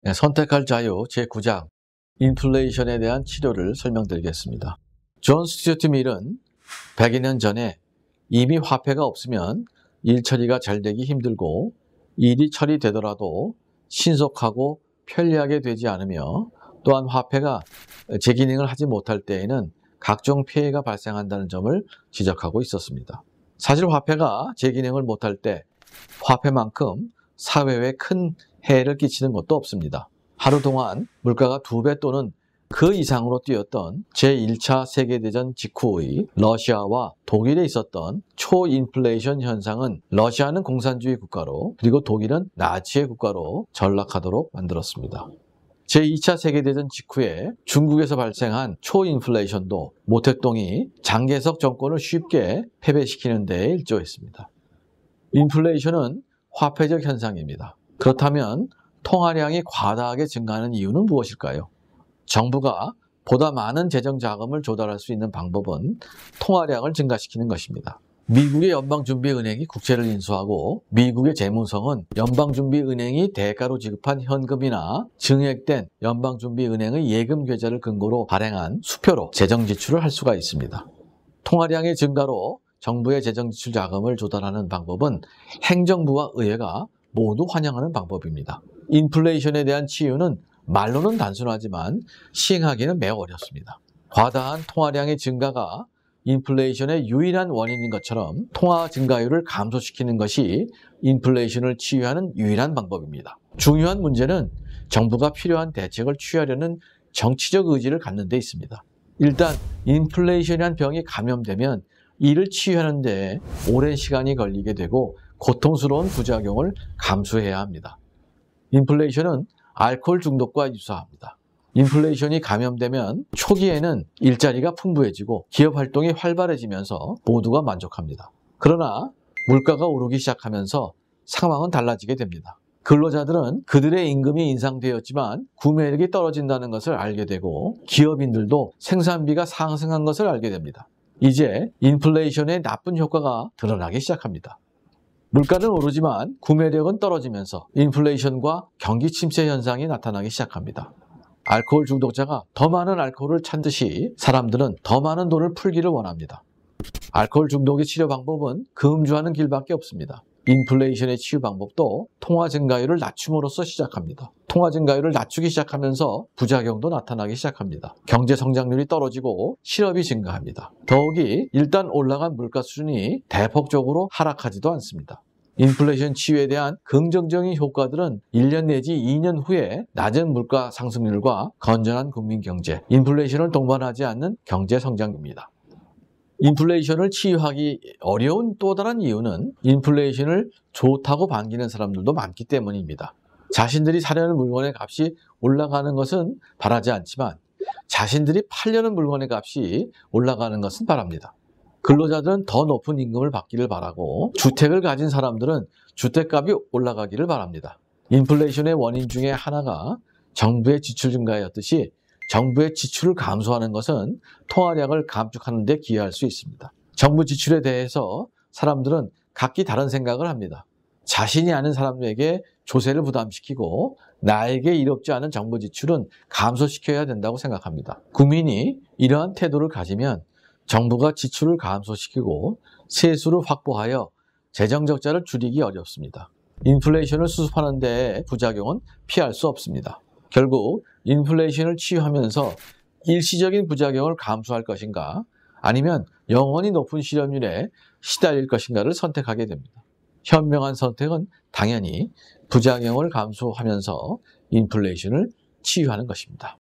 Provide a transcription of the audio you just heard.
네, 선택할 자유 제9장 인플레이션에 대한 치료를 설명드리겠습니다. 존 스튜어트 밀은 100여 전에 이미 화폐가 없으면 일 처리가 잘 되기 힘들고 일이 처리되더라도 신속하고 편리하게 되지 않으며 또한 화폐가 제 기능을 하지 못할 때에는 각종 피해가 발생한다는 점을 지적하고 있었습니다. 사실 화폐가 제 기능을 못할 때 화폐만큼 사회에 큰 해를 끼치는 것도 없습니다. 하루 동안 물가가 2배 또는 그 이상으로 뛰었던 제1차 세계대전 직후의 러시아와 독일에 있었던 초인플레이션 현상은 러시아는 공산주의 국가로 그리고 독일은 나치의 국가로 전락하도록 만들었습니다. 제2차 세계대전 직후에 중국에서 발생한 초인플레이션도 모택동이 장개석 정권을 쉽게 패배시키는 데에 일조했습니다. 인플레이션은 화폐적 현상입니다. 그렇다면 통화량이 과다하게 증가하는 이유는 무엇일까요? 정부가 보다 많은 재정 자금을 조달할 수 있는 방법은 통화량을 증가시키는 것입니다. 미국의 연방준비은행이 국채를 인수하고 미국의 재무성은 연방준비은행이 대가로 지급한 현금이나 증액된 연방준비은행의 예금 계좌를 근거로 발행한 수표로 재정 지출을 할 수가 있습니다. 통화량의 증가로 정부의 재정 지출 자금을 조달하는 방법은 행정부와 의회가 모두 환영하는 방법입니다. 인플레이션에 대한 치유는 말로는 단순하지만 시행하기는 매우 어렵습니다. 과다한 통화량의 증가가 인플레이션의 유일한 원인인 것처럼 통화 증가율을 감소시키는 것이 인플레이션을 치유하는 유일한 방법입니다. 중요한 문제는 정부가 필요한 대책을 취하려는 정치적 의지를 갖는 데 있습니다. 일단 인플레이션이란 병이 감염되면 이를 치유하는 데 오랜 시간이 걸리게 되고 고통스러운 부작용을 감수해야 합니다. 인플레이션은 알코올 중독과 유사합니다. 인플레이션이 감염되면 초기에는 일자리가 풍부해지고 기업 활동이 활발해지면서 모두가 만족합니다. 그러나 물가가 오르기 시작하면서 상황은 달라지게 됩니다. 근로자들은 그들의 임금이 인상되었지만 구매력이 떨어진다는 것을 알게 되고 기업인들도 생산비가 상승한 것을 알게 됩니다. 이제 인플레이션의 나쁜 효과가 드러나기 시작합니다. 물가는 오르지만 구매력은 떨어지면서 인플레이션과 경기 침체 현상이 나타나기 시작합니다. 알코올 중독자가 더 많은 알코올을 찾듯이 사람들은 더 많은 돈을 풀기를 원합니다. 알코올 중독의 치료 방법은 금주하는 길밖에 없습니다. 인플레이션의 치유 방법도 통화 증가율을 낮춤으로써 시작합니다. 통화 증가율을 낮추기 시작하면서 부작용도 나타나기 시작합니다. 경제 성장률이 떨어지고 실업이 증가합니다. 더욱이 일단 올라간 물가 수준이 대폭적으로 하락하지도 않습니다. 인플레이션 치유에 대한 긍정적인 효과들은 1년 내지 2년 후에 낮은 물가 상승률과 건전한 국민 경제, 인플레이션을 동반하지 않는 경제 성장입니다. 인플레이션을 치유하기 어려운 또 다른 이유는 인플레이션을 좋다고 반기는 사람들도 많기 때문입니다. 자신들이 사려는 물건의 값이 올라가는 것은 바라지 않지만 자신들이 팔려는 물건의 값이 올라가는 것은 바랍니다. 근로자들은 더 높은 임금을 받기를 바라고 주택을 가진 사람들은 주택값이 올라가기를 바랍니다. 인플레이션의 원인 중에 하나가 정부의 지출 증가였듯이 정부의 지출을 감소하는 것은 통화량을 감축하는 데 기여할 수 있습니다. 정부 지출에 대해서 사람들은 각기 다른 생각을 합니다. 자신이 아는 사람에게 조세를 부담시키고 나에게 이롭지 않은 정부 지출은 감소시켜야 된다고 생각합니다. 국민이 이러한 태도를 가지면 정부가 지출을 감소시키고 세수를 확보하여 재정 적자를 줄이기 어렵습니다. 인플레이션을 수습하는 데의 부작용은 피할 수 없습니다. 결국 인플레이션을 치유하면서 일시적인 부작용을 감수할 것인가 아니면 영원히 높은 실업률에 시달릴 것인가를 선택하게 됩니다. 현명한 선택은 당연히 부작용을 감수하면서 인플레이션을 치유하는 것입니다.